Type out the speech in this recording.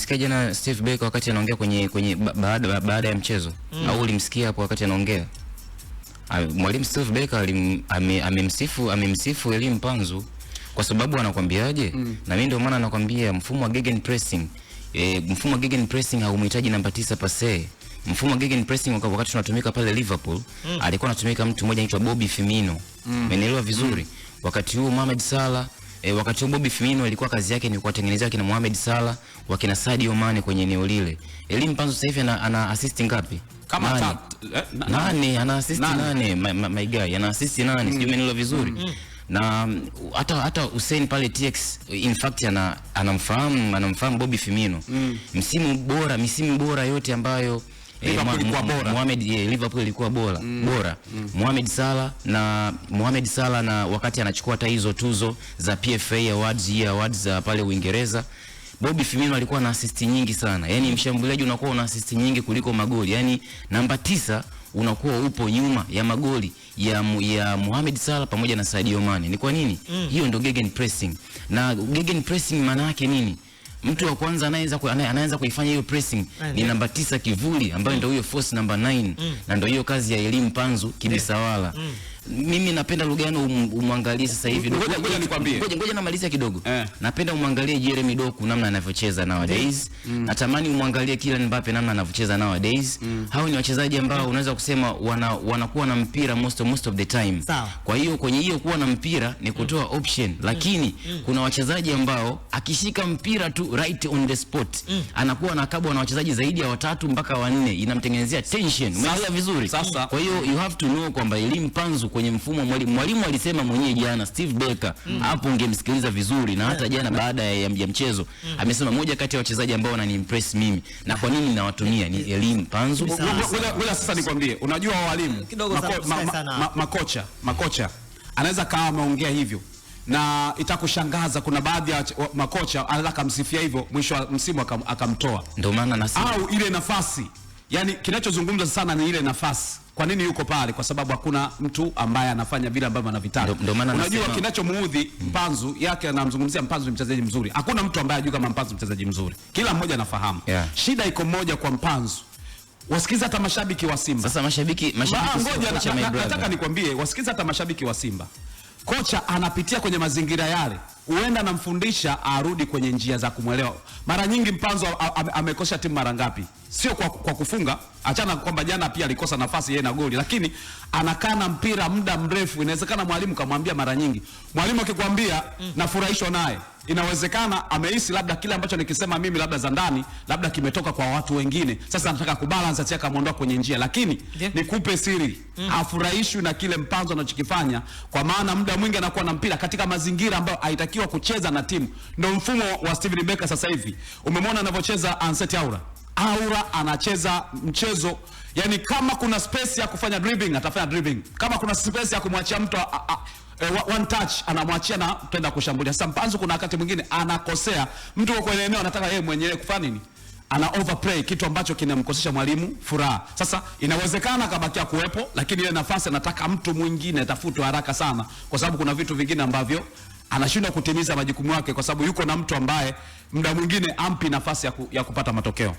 Ulimsikia jana Steve Barker wakati anaongea kwenye baada ya mchezo? Au ulimsikia hapo wakati anaongea? Mwalimu Steve Barker amemsifu Elie Mpanzu kwa sababu anakuambiaje? Na mimi ndio maana nakwambia mfumo wa gegenpressing, mfumo wa gegenpressing haumhitaji namba 9 pase. Mfumo wa gegenpressing wakati tunatumika pale Liverpool, alikuwa anatumika mtu mmoja anaitwa Bobby Firmino. Umeelewa vizuri? Wakati huo Mohamed Salah, wakati huo Bobby Firmino alikuwa kazi yake ni kuwatengenezea kina Mohamed Salah, wakina Sadio Mane kwenye eneo lile. Elie Mpanzu sasa hivi ana assist ngapi? Kama 8, ana assist 8, my guy, ana assist 8, sijui umeelewa vizuri. Na hata Hussein pale TX in fact anamfahamu Bobby Firmino. Msimu bora yote ambayo Liverpool ilikuwa bora. Mohamed Salah na wakati anachukua hata hizo tuzo za PFA Awards za pale Uingereza, Bobby Firmino alikuwa na assist nyingi sana. Yaani mshambuliaji unakuwa una assist nyingi kuliko magoli. Yaani namba 9 unakuwa upo nyuma ya magoli ya Mohamed Salah pamoja na Sadio Mane. Ni kwa nini? Hiyo ndio gegenpressing. Na gegenpressing maana yake nini? Mtu wa kwanza anaanza kuifanya hiyo pressing ni namba 9 kivuli, ambayo ndio hiyo force number 9, na ndio hiyo kazi ya Elie Mpanzu kibisawala. Mimi napenda Lugano umwangalie sasa hivi. Ngoja nikwambie. Ngoja namalizia kidogo. Napenda umwangalie Jeremy Doku namna anavyocheza nowadays. Natamani umwangalie Kylian Mbappe namna anavyocheza nowadays. Hao ni wachezaji ambao unaweza kusema wanakuwa na mpira most of the time. Kwa hiyo kwenye hiyo kuwa na mpira ni kutoa option, lakini kuna wachezaji ambao akishika mpira tu right on the spot anakuwa anakabwa na wachezaji zaidi ya 3 mpaka 4, inamtengenezea tension. Umeelewa vizuri? Kwa hiyo you have to know kwamba Elie Mpanzu kwenye mfumo mwalimu alisema mwenyewe jana Steve Barker, hapo ungemsikiliza vizuri, na hata jana baada ya mchezo amesema moja kati ya wachezaji ambao wananiimpress mimi na kwa nini nawatumia ni Elie Mpanzu. Ngoja sasa nikwambie, unajua walimu makocha anaweza kama ameongea hivyo na itakushangaza, kuna baadhi ya makocha anaweza kumsifia hivyo mwisho wa msimu akamtoa. Ndio maana nasema au ile nafasi, yani kinachozungumza sana ni ile nafasi. Kwa nini yuko pale? Kwa sababu hakuna mtu ambaye anafanya vile ambavyo anavitaka. Unajua kinachomuudhi Mpanzu yake, anamzungumzia Mpanzu ni mchezaji mzuri. Hakuna mtu ambaye ajui kama Mpanzu mchezaji mzuri. Kila mmoja anafahamu. Shida iko moja kwa Mpanzu. Wasikiza hata mashabiki wa Simba. Sasa mashabiki nataka nikwambie, wasikiza hata mashabiki wa Simba. Kocha anapitia kwenye mazingira yale, huenda anamfundisha arudi kwenye njia za kumwelewa. Mara nyingi Mpanzu amekosha timu mara ngapi? Sio kwa kufunga, achana kwamba jana pia alikosa nafasi yeye na goli, lakini anakaa na mpira muda mrefu. Inawezekana mwalimu kamwambia mara nyingi. Mwalimu akikwambia nafurahishwa naye, inawezekana amehisi labda kile ambacho nikisema mimi labda za ndani labda kimetoka kwa watu wengine. Sasa anataka kubalance, acha kumuondoa kwenye njia, lakini nikupe siri, hafurahishwi na kile Mpanzu anachokifanya, kwa maana muda mwingi anakuwa na mpira katika mazingira ambayo haitakiwa kucheza na timu. Ndio mfumo wa Steven Barker sasa hivi. Umemwona anavyocheza Anseti Aura anacheza mchezo, yani kama kuna space ya kufanya dribbling atafanya dribbling, kama kuna space ya kumwachia mtu one touch anamwachia na tenda kushambulia. Sasa Mpanzu kuna wakati mwingine anakosea, mtu kwa kwenye eneo anataka yeye mwenyewe kufanya nini, ana overplay, kitu ambacho kinamkosesha mwalimu furaha. Sasa inawezekana kabakia kuwepo, lakini ile nafasi anataka mtu mwingine atafutwe haraka sana, kwa sababu kuna vitu vingine ambavyo anashindwa kutimiza majukumu yake, kwa sababu yuko na mtu ambaye muda mwingine ampi nafasi ya kupata matokeo.